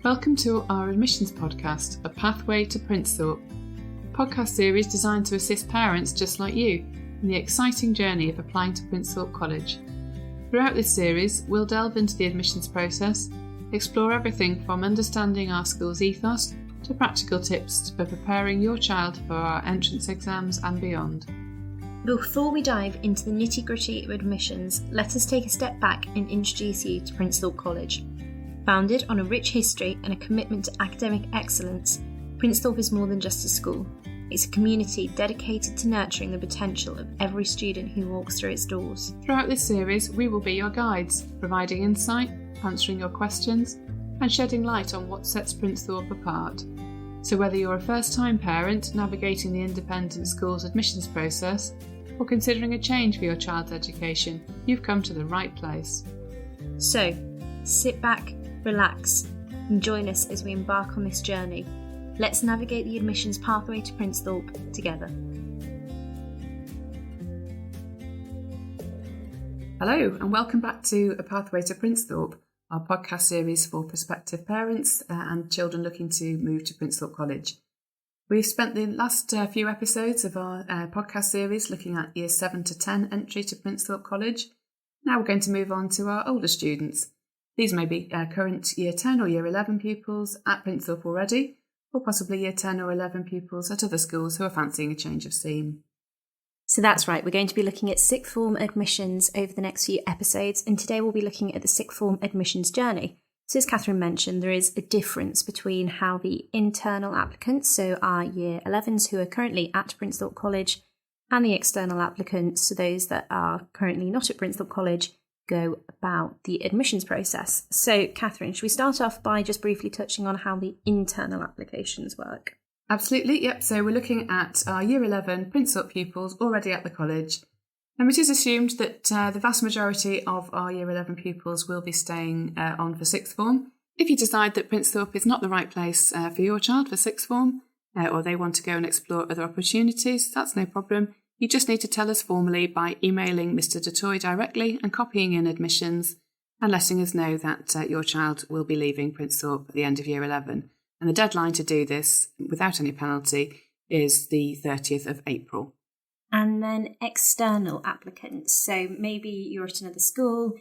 Welcome to our Admissions Podcast, A Pathway to Princethorpe, a podcast series designed to assist parents just like you in the exciting journey of applying to Princethorpe College. Throughout this series, we'll delve into the admissions process, explore everything from understanding our school's ethos to practical tips for preparing your child for our entrance exams and beyond. Before we dive into the nitty-gritty of admissions, let us take a step back and introduce you to Princethorpe College. Founded on a rich history and a commitment to academic excellence, Princethorpe is more than just a school. It's a community dedicated to nurturing the potential of every student who walks through its doors. Throughout this series, we will be your guides, providing insight, answering your questions, and shedding light on what sets Princethorpe apart. So whether you're a first-time parent navigating the independent school's admissions process, or considering a change for your child's education, you've come to the right place. So, sit back, relax, and join us as we embark on this journey. Let's navigate the admissions pathway to Princethorpe together. Hello, and welcome back to A Pathway to Princethorpe, our podcast series for prospective parents and children looking to move to Princethorpe College. We've spent the last few episodes of our podcast series looking at Year 7 to 10 entry to Princethorpe College. Now we're going to move on to our older students. These may be current Year 10 or Year 11 pupils at Princethorpe already, or possibly Year 10 or 11 pupils at other schools who are fancying a change of scene. So that's right, we're going to be looking at sixth form admissions over the next few episodes, and today we'll be looking at the sixth form admissions journey. So as Catherine mentioned, there is a difference between how the internal applicants, so our Year 11s who are currently at Princethorpe College, and the external applicants, so those that are currently not at Princethorpe College, go about the admissions process. So Catherine, should we start off by just briefly touching on how the internal applications work? Absolutely, yep. So we're looking at our Year 11 Princethorpe pupils already at the college. And it is assumed that the vast majority of our Year 11 pupils will be staying on for sixth form. If you decide that Princethorpe is not the right place for your child for sixth form, or they want to go and explore other opportunities, that's no problem. You just need to tell us formally by emailing Mr. Dutoy directly and copying in admissions and letting us know that your child will be leaving Princethorpe at the end of Year 11. And the deadline to do this without any penalty is the 30th of April. And then external applicants. So maybe you're at another school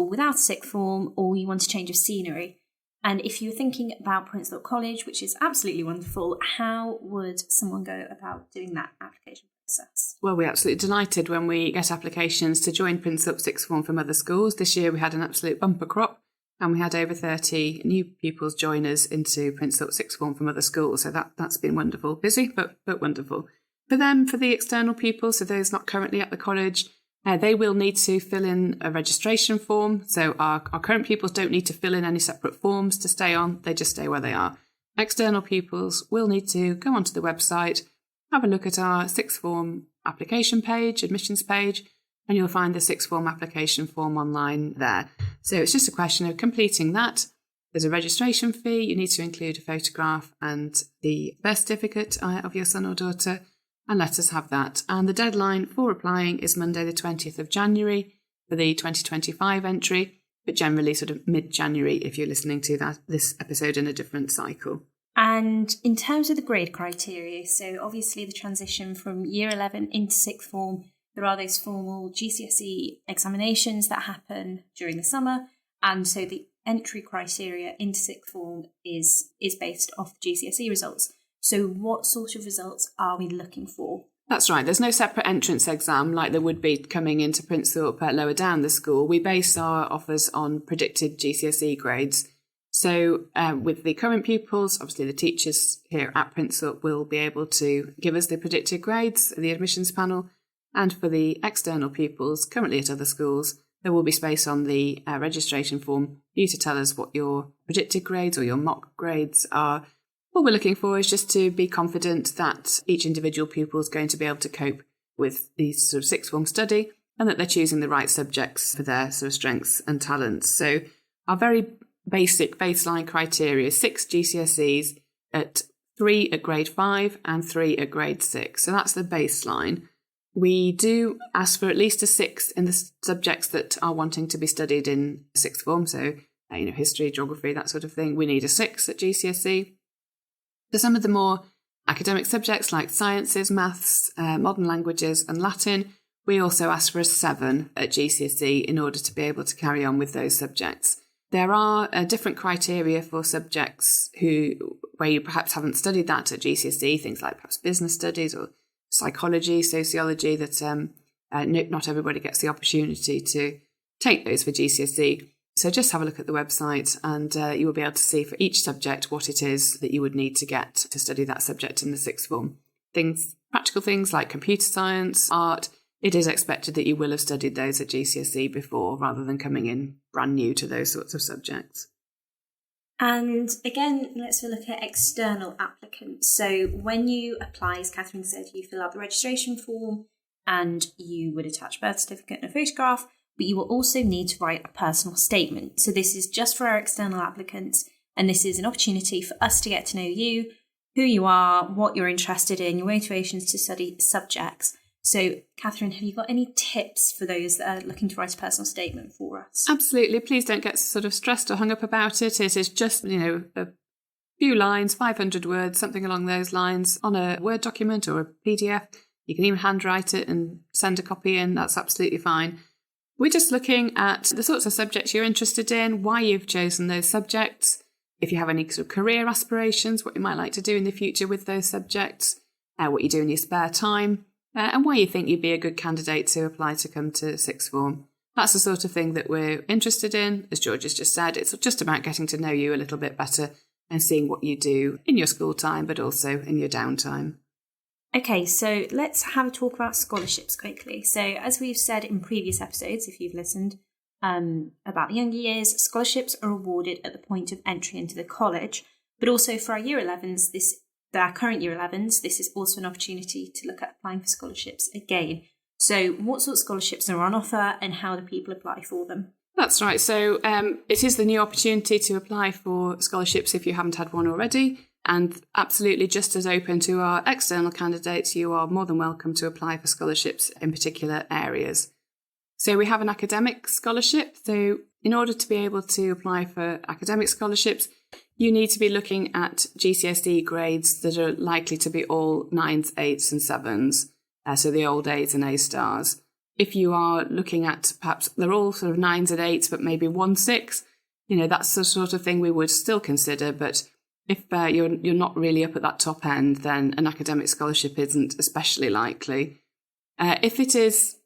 without sixth form, or you want a change of scenery. And if you're thinking about Princethorpe College, which is absolutely wonderful, how would someone go about doing that application process? Well, we're absolutely delighted when we get applications to join Princethorpe sixth form from other schools. This year we had an absolute bumper crop, and we had over 30 new pupils join us into Princethorpe sixth form from other schools. So that's been wonderful. Busy, but wonderful. For them, for the external pupils, so those not currently at the college, they will need to fill in a registration form. So our current pupils don't need to fill in any separate forms to stay on. They just stay where they are. External pupils will need to go onto the website, have a look at our sixth form application page, admissions page, and you'll find the sixth form application form online there. So it's just a question of completing that. There's a registration fee. You need to include a photograph and the birth certificate of your son or daughter, and let us have that. And the deadline for applying is Monday the 20th of January for the 2025 entry, but generally sort of mid-January if you're listening to this episode in a different cycle. And in terms of the grade criteria, so obviously the transition from Year 11 into sixth form, there are those formal GCSE examinations that happen during the summer, and so the entry criteria into sixth form is based off GCSE results. So what sort of results are we looking for? That's right. There's no separate entrance exam like there would be coming into Princethorpe lower down the school. We base our offers on predicted GCSE grades. So with the current pupils, obviously the teachers here at Princethorpe will be able to give us the predicted grades, the admissions panel. And for the external pupils currently at other schools, there will be space on the registration form for you to tell us what your predicted grades or your mock grades are. What we're looking for is just to be confident that each individual pupil is going to be able to cope with the sort of sixth form study and that they're choosing the right subjects for their sort of strengths and talents. So our very basic baseline criteria is 6 GCSEs at 3 at grade 5 and 3 at grade 6. So that's the baseline. We do ask for at least a 6 in the subjects that are wanting to be studied in sixth form. So history, geography, that sort of thing, we need a 6 at GCSE. For some of the more academic subjects like sciences, maths, modern languages and Latin, we also ask for a 7 at GCSE in order to be able to carry on with those subjects. There are different criteria for subjects where you perhaps haven't studied that at GCSE, things like perhaps business studies or psychology, sociology, that not everybody gets the opportunity to take those for GCSE. So just have a look at the website and you will be able to see for each subject what it is that you would need to get to study that subject in the sixth form. Practical things like computer science, art, it is expected that you will have studied those at GCSE before rather than coming in brand new to those sorts of subjects. And again, let's look at external applicants. So when you apply, as Catherine said, you fill out the registration form and you would attach a birth certificate and a photograph, but you will also need to write a personal statement. So this is just for our external applicants, and this is an opportunity for us to get to know you, who you are, what you're interested in, your motivations to study subjects. So, Catherine, have you got any tips for those that are looking to write a personal statement for us? Absolutely. Please don't get sort of stressed or hung up about it. It is just, a few lines, 500 words, something along those lines on a Word document or a PDF. You can even handwrite it and send a copy in. That's absolutely fine. We're just looking at the sorts of subjects you're interested in, why you've chosen those subjects, if you have any sort of career aspirations, what you might like to do in the future with those subjects, what you do in your spare time, and why you think you'd be a good candidate to apply to come to sixth form. That's the sort of thing that we're interested in. As George has just said, it's just about getting to know you a little bit better and seeing what you do in your school time, but also in your downtime. Okay, so let's have a talk about scholarships quickly. So as we've said in previous episodes, if you've listened, about the younger years, scholarships are awarded at the point of entry into the college, but also for our year 11s, our current year 11s, this is also an opportunity to look at applying for scholarships again. So what sort of scholarships are on offer and how do people apply for them? That's right. So it is the new opportunity to apply for scholarships if you haven't had one already. And absolutely just as open to our external candidates, you are more than welcome to apply for scholarships in particular areas. So we have an academic scholarship. So in order to be able to apply for academic scholarships, you need to be looking at GCSE grades that are likely to be all 9s, 8s and 7s, so the old A's and A stars. If you are looking at perhaps they're all sort of 9s and 8s, but maybe 1 6, that's the sort of thing we would still consider. But if you're not really up at that top end, then an academic scholarship isn't especially likely. If it is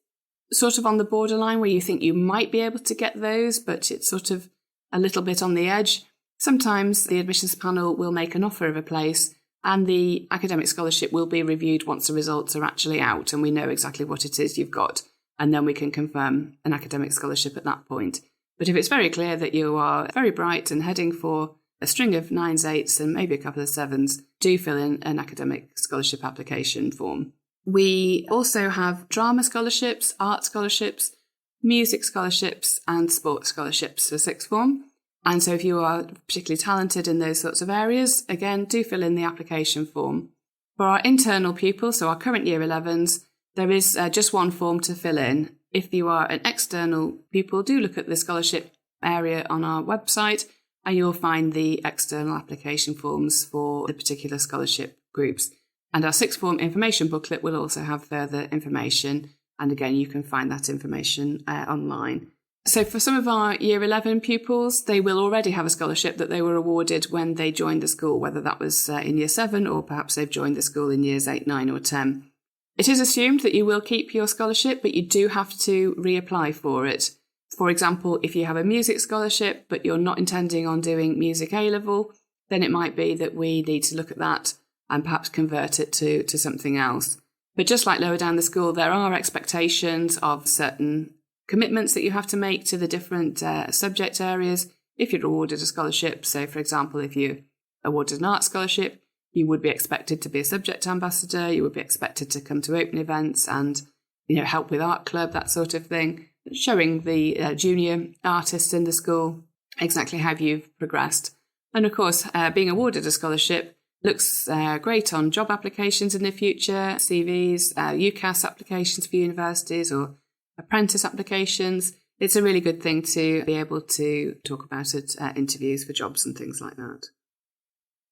sort of on the borderline where you think you might be able to get those, but it's sort of a little bit on the edge, sometimes the admissions panel will make an offer of a place and the academic scholarship will be reviewed once the results are actually out and we know exactly what it is you've got. And then we can confirm an academic scholarship at that point. But if it's very clear that you are very bright and heading for a string of 9s, 8s and maybe a couple of 7s, do fill in an academic scholarship application form. We also have drama scholarships, art scholarships, music scholarships and sports scholarships for sixth form. And so if you are particularly talented in those sorts of areas, again, do fill in the application form. For our internal pupils, so our current year 11s, there is just one form to fill in. If you are an external pupil, do look at the scholarship area on our website and you'll find the external application forms for the particular scholarship groups. And our sixth form information booklet will also have further information. And again, you can find that information online. So for some of our year 11 pupils, they will already have a scholarship that they were awarded when they joined the school, whether that was in year 7 or perhaps they've joined the school in years 8, 9 or 10. It is assumed that you will keep your scholarship, but you do have to reapply for it. For example, if you have a music scholarship, but you're not intending on doing music A-level, then it might be that we need to look at that and perhaps convert it to something else. But just like lower down the school, there are expectations of certain commitments that you have to make to the different subject areas if you're awarded a scholarship. So, for example, if you're awarded an art scholarship, you would be expected to be a subject ambassador, you would be expected to come to open events and help with art club, that sort of thing, showing the junior artists in the school exactly how you've progressed. And of course, being awarded a scholarship looks great on job applications in the future, CVs, UCAS applications for universities or apprentice applications. it's a really good thing to be able to talk about at interviews for jobs and things like that.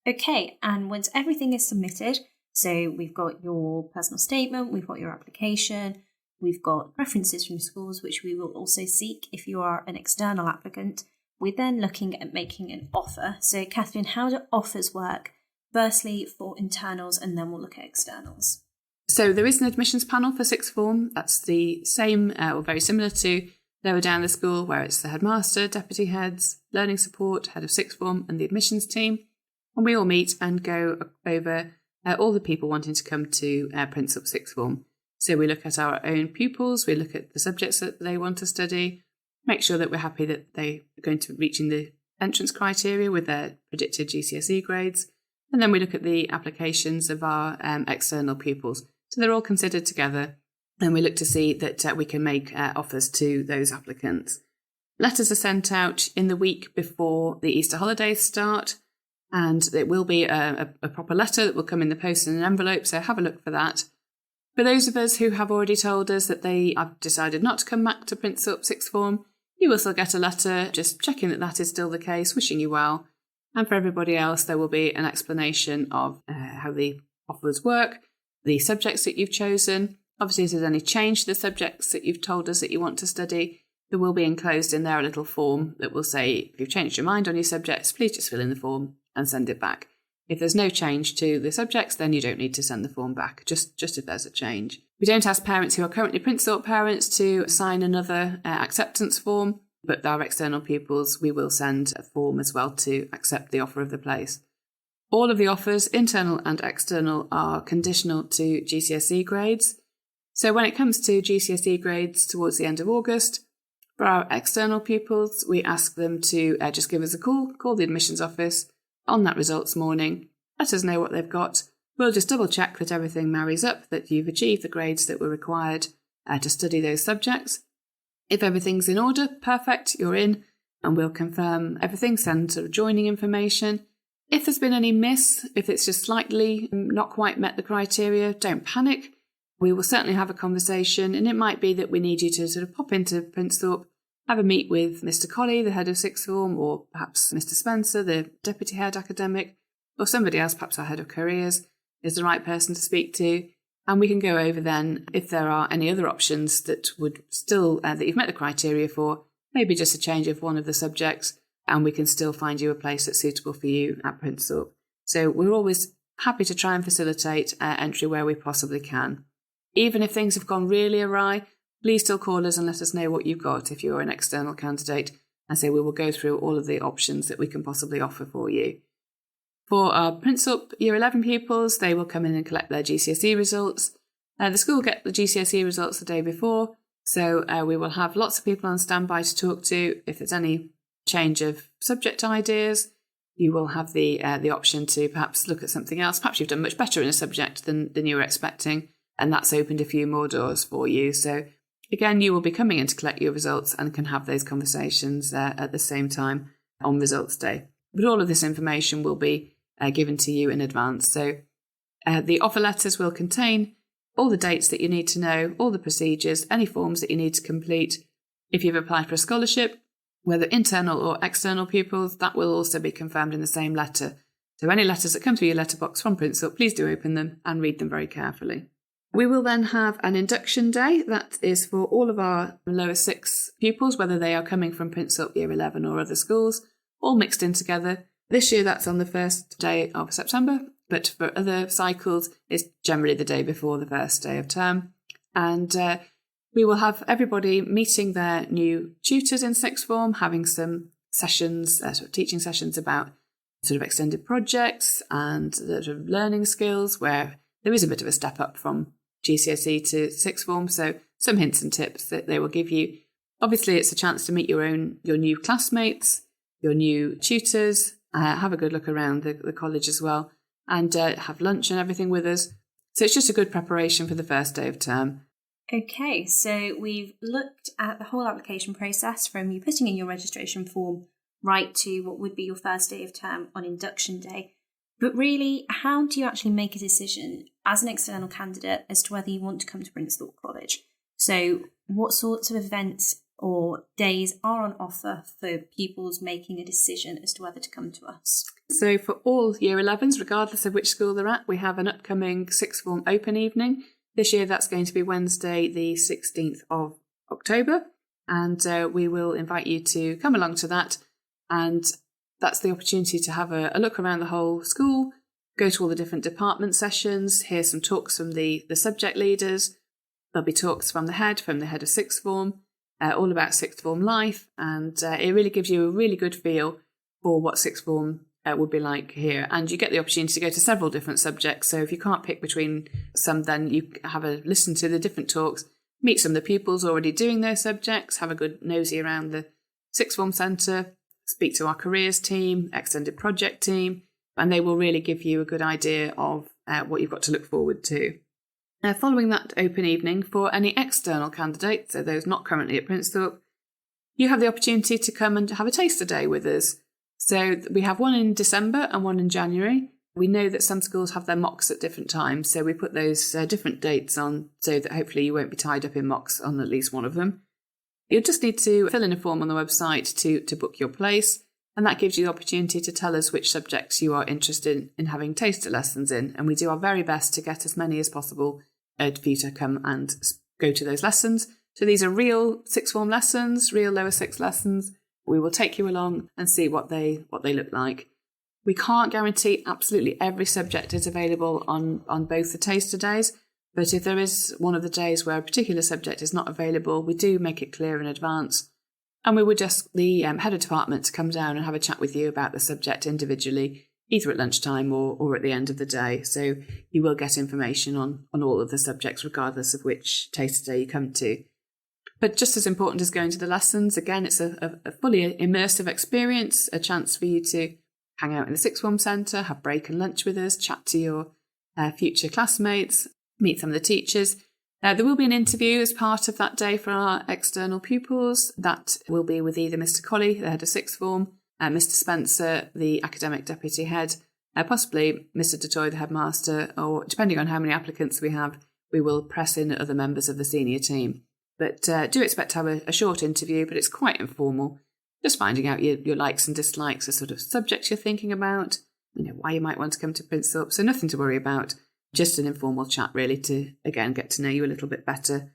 Okay, and once everything is submitted, so we've got your personal statement, we've got your application, we've got references from schools, which we will also seek if you are an external applicant. We're then looking at making an offer. So Catherine, how do offers work? Firstly, for internals, and then we'll look at externals. So there is an admissions panel for sixth form. That's the same or very similar to lower down the school, where it's the headmaster, deputy heads, learning support, head of sixth form, and the admissions team. And we all meet and go over all the people wanting to come to Princethorpe sixth form. So we look at our own pupils, we look at the subjects that they want to study, make sure that we're happy that they are going to be reaching the entrance criteria with their predicted GCSE grades. And then we look at the applications of our external pupils. So they're all considered together, and we look to see that we can make offers to those applicants. Letters are sent out in the week before the Easter holidays start, and it will be a proper letter that will come in the post in an envelope, so have a look for that. For those of us who have already told us that they have decided not to come back to Princethorpe sixth form, you will still get a letter just checking that that is still the case, wishing you well. And for everybody else, there will be an explanation of how the offers work, the subjects that you've chosen. Obviously, if there's any change to the subjects that you've told us that you want to study, there will be enclosed in there a little form that will say, if you've changed your mind on your subjects, please just fill in the form and send it back. If there's no change to the subjects, then you don't need to send the form back, just if there's a change. We don't ask parents who are currently Princethorpe parents to sign another acceptance form, but our external pupils, we will send a form as well to accept the offer of the place. All of the offers, internal and external, are conditional to GCSE grades. So when it comes to GCSE grades towards the end of August, for our external pupils, we ask them to just give us a call the admissions office on that results morning, let us know what they've got. We'll just double check that everything marries up, that you've achieved the grades that were required to study those subjects. If everything's in order, perfect, you're in, and we'll confirm everything, send sort of joining information. If there's been any miss, if it's just slightly not quite met the criteria, don't panic. We will certainly have a conversation, and it might be that we need you to sort of pop into Princethorpe, have a meet with Mr. Colley, the head of sixth form, or perhaps Mr. Spencer, the deputy head academic, or somebody else, perhaps our head of careers, is the right person to speak to. And we can go over then if there are any other options that would still, that you've met the criteria for, maybe just a change of one of the subjects, and we can still find you a place that's suitable for you at Princethorpe. So we're always happy to try and facilitate entry where we possibly can. Even if things have gone really awry, please still call us and let us know what you've got if you're an external candidate, and so we will go through all of the options that we can possibly offer for you. For our Princethorpe Year 11 pupils, they will come in and collect their GCSE results. The school will get the GCSE results the day before, so we will have lots of people on standby to talk to. If there's any change of subject ideas, you will have the option to perhaps look at something else. Perhaps you've done much better in a subject than you were expecting, and that's opened a few more doors for you. So again, you will be coming in to collect your results and can have those conversations at the same time on results day. But all of this information will be given to you in advance. So the offer letters will contain all the dates that you need to know, all the procedures, any forms that you need to complete. If you've applied for a scholarship, whether internal or external pupils, that will also be confirmed in the same letter. So any letters that come through your letterbox from Princethorpe, please do open them and read them very carefully. We will then have an induction day. That is for all of our lower six pupils, whether they are coming from Princethorpe Year 11 or other schools, all mixed in together. This year, that's on the first day of September, but for other cycles, it's generally the day before the first day of term. And we will have everybody meeting their new tutors in sixth form, having some sessions, sort of teaching sessions about sort of extended projects and the sort of learning skills, where there is a bit of a step up from GCSE to sixth form. So some hints and tips that they will give you. Obviously, it's a chance to meet your new classmates, your new tutors, have a good look around the college as well, and have lunch and everything with us. So it's just a good preparation for the first day of term. Okay, so we've looked at the whole application process from you putting in your registration form right to what would be your first day of term on induction day. But really, how do you actually make a decision as an external candidate as to whether you want to come to Princethorpe College? So what sorts of events or days are on offer for pupils making a decision as to whether to come to us? So for all Year 11s, regardless of which school they're at, we have an upcoming sixth form open evening. This year that's going to be Wednesday the 16th of October, and we will invite you to come along to that. And that's the opportunity to have a look around the whole school, go to all the different department sessions, hear some talks from the subject leaders. There'll be talks from the head of sixth form, all about sixth form life, and it really gives you a really good feel for what sixth form would be like here. And you get the opportunity to go to several different subjects, so if you can't pick between some, then you have a listen to the different talks, meet some of the pupils already doing those subjects, have a good nosy around the sixth form centre, speak to our careers team, extended project team, and they will really give you a good idea of what you've got to look forward to. Following that open evening, for any external candidates, so those not currently at Princethorpe, you have the opportunity to come and have a taster day with us. So we have one in December and one in January. We know that some schools have their mocks at different times, so we put those different dates on so that hopefully you won't be tied up in mocks on at least one of them. You'll just need to fill in a form on the website to book your place, and that gives you the opportunity to tell us which subjects you are interested in having taster lessons in, and we do our very best to get as many as possible for you to come and go to those lessons. So these are real sixth form lessons, real lower sixth lessons. We will take you along and see what they look like. We can't guarantee absolutely every subject is available on both the taster days, but if there is one of the days where a particular subject is not available, we do make it clear in advance. And we would ask the head of department to come down and have a chat with you about the subject individually, either at lunchtime or at the end of the day. So you will get information on all of the subjects, regardless of which taster day you come to. But just as important as going to the lessons, again, it's a fully immersive experience, a chance for you to hang out in the sixth form centre, have break and lunch with us, chat to your future classmates, meet some of the teachers. There will be an interview as part of that day for our external pupils. That will be with either Mr. Colley, the head of sixth form, Mr. Spencer, the academic deputy head, possibly Mr. Dutoy, the headmaster, or depending on how many applicants we have, we will press in other members of the senior team. But do expect to have a short interview, but it's quite informal. Just finding out your likes and dislikes, the sort of subjects you're thinking about, why you might want to come to Princethorpe. So nothing to worry about. Just an informal chat, really, to, again, get to know you a little bit better.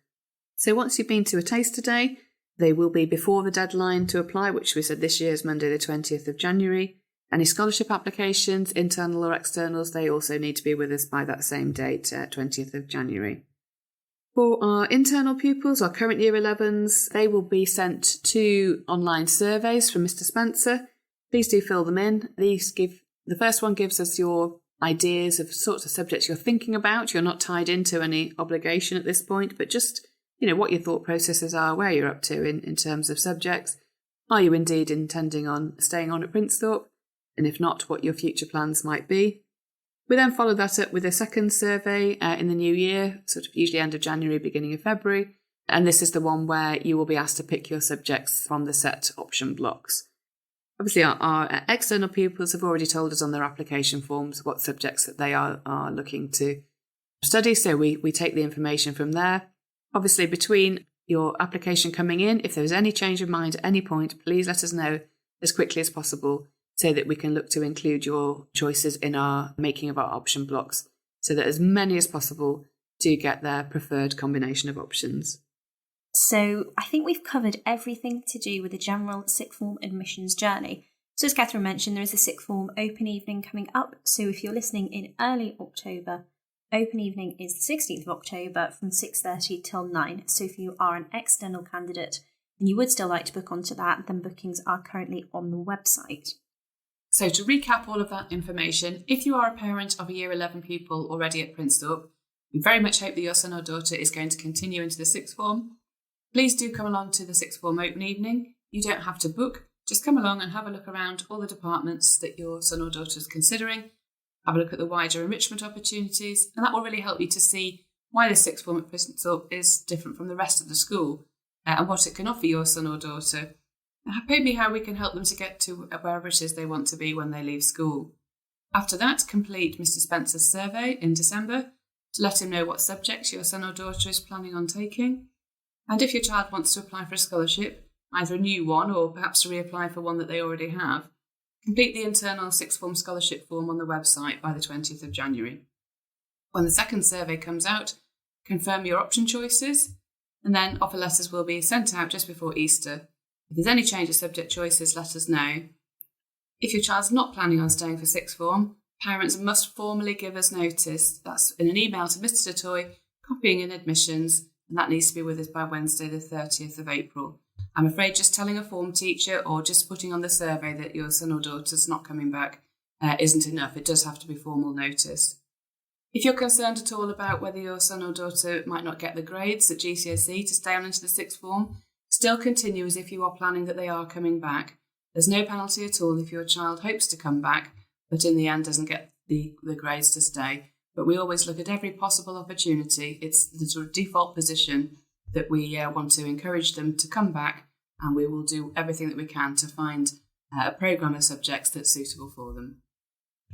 So once you've been to a taster day, they will be before the deadline to apply, which we said this year is Monday the 20th of January. Any scholarship applications, internal or externals, they also need to be with us by that same date, 20th of January. For our internal pupils, our current Year 11s, they will be sent 2 online surveys from Mr. Spencer. Please do fill them in. The first one gives us your ideas of sorts of subjects you're thinking about. You're not tied into any obligation at this point, but just, what your thought processes are, where you're up to in terms of subjects. Are you indeed intending on staying on at Princethorpe? And if not, what your future plans might be. We then follow that up with a second survey in the new year, sort of usually end of January, beginning of February. And this is the one where you will be asked to pick your subjects from the set option blocks. Obviously, our external pupils have already told us on their application forms what subjects that they are looking to study, so we take the information from there. Obviously, between your application coming in, if there's any change of mind at any point, please let us know as quickly as possible so that we can look to include your choices in our making of our option blocks so that as many as possible do get their preferred combination of options. So I think we've covered everything to do with the general sixth form admissions journey. So as Catherine mentioned, there is a sixth form open evening coming up. So if you're listening in early October, open evening is the 16th of October from 6:30 till 9. So if you are an external candidate and you would still like to book onto that, then bookings are currently on the website. So to recap all of that information, if you are a parent of a Year 11 pupil already at Princethorpe, we very much hope that your son or daughter is going to continue into the sixth form. Please do come along to the sixth form open evening. You don't have to book, just come along and have a look around all the departments that your son or daughter is considering, have a look at the wider enrichment opportunities, and that will really help you to see why the sixth form at Princethorpe is different from the rest of the school and what it can offer your son or daughter. Maybe how we can help them to get to wherever it is they want to be when they leave school. After that, complete Mr. Spencer's survey in December to let him know what subjects your son or daughter is planning on taking. And if your child wants to apply for a scholarship, either a new one or perhaps to reapply for one that they already have, complete the internal sixth form scholarship form on the website by the 20th of January. When the second survey comes out, confirm your option choices, and then offer letters will be sent out just before Easter. If there's any change of subject choices, let us know. If your child's not planning on staying for sixth form, parents must formally give us notice. That's in an email to Mr. Detoy, copying in admissions, and that needs to be with us by Wednesday the 30th of April. I'm afraid just telling a form teacher or just putting on the survey that your son or daughter's not coming back isn't enough. It does have to be formal notice. If you're concerned at all about whether your son or daughter might not get the grades at GCSE to stay on into the sixth form, still continue as if you are planning that they are coming back. There's no penalty at all if your child hopes to come back, but in the end doesn't get the grades to stay. But we always look at every possible opportunity. It's the sort of default position that we want to encourage them to come back, and we will do everything that we can to find a programme of subjects that's suitable for them.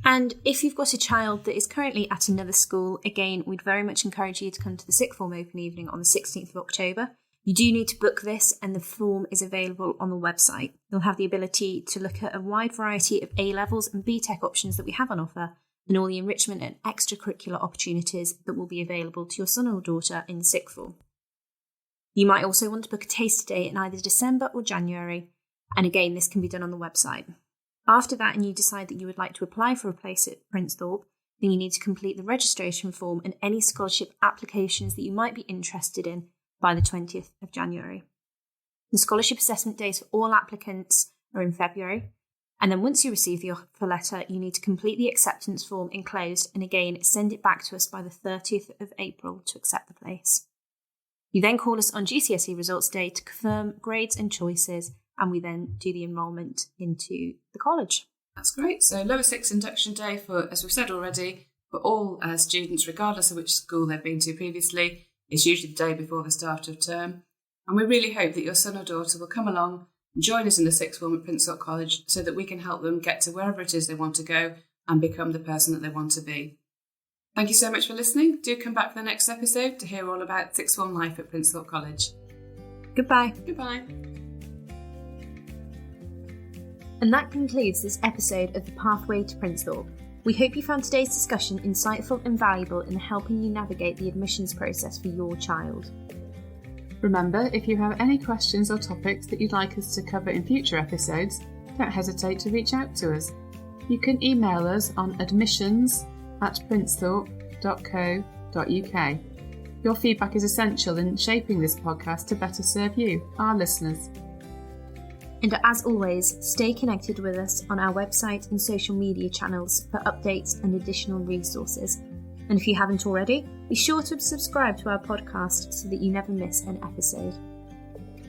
And if you've got a child that is currently at another school, again, we'd very much encourage you to come to the sixth form open evening on the 16th of October. You do need to book this, and the form is available on the website. You'll have the ability to look at a wide variety of A-levels and BTEC options that we have on offer, and all the enrichment and extracurricular opportunities that will be available to your son or daughter in sixth form. You might also want to book a taster day in either December or January, and again, this can be done on the website. After that, and you decide that you would like to apply for a place at Princethorpe, then you need to complete the registration form and any scholarship applications that you might be interested in by the 20th of January. The scholarship assessment days for all applicants are in February, and then once you receive the offer letter, you need to complete the acceptance form enclosed and again send it back to us by the 30th of April to accept the place. You then call us on GCSE results day to confirm grades and choices, and we then do the enrolment into the college. That's great. So Lower Sixth induction day for, as we've said already, for all students, regardless of which school they've been to previously, is usually the day before the start of term. And we really hope that your son or daughter will come along and join us in the sixth form at Princethorpe College so that we can help them get to wherever it is they want to go and become the person that they want to be. Thank you so much for listening. Do come back for the next episode to hear all about sixth form life at Princethorpe College. Goodbye. Goodbye. And that concludes this episode of The Pathway to Princethorpe. We hope you found today's discussion insightful and valuable in helping you navigate the admissions process for your child. Remember, if you have any questions or topics that you'd like us to cover in future episodes, don't hesitate to reach out to us. You can email us on admissions@princethorpe.co.uk. Your feedback is essential in shaping this podcast to better serve you, our listeners. And as always, stay connected with us on our website and social media channels for updates and additional resources. And if you haven't already, be sure to subscribe to our podcast so that you never miss an episode.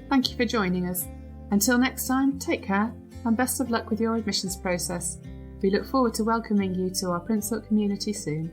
Thank you for joining us. Until next time, take care and best of luck with your admissions process. We look forward to welcoming you to our Princethorpe community soon.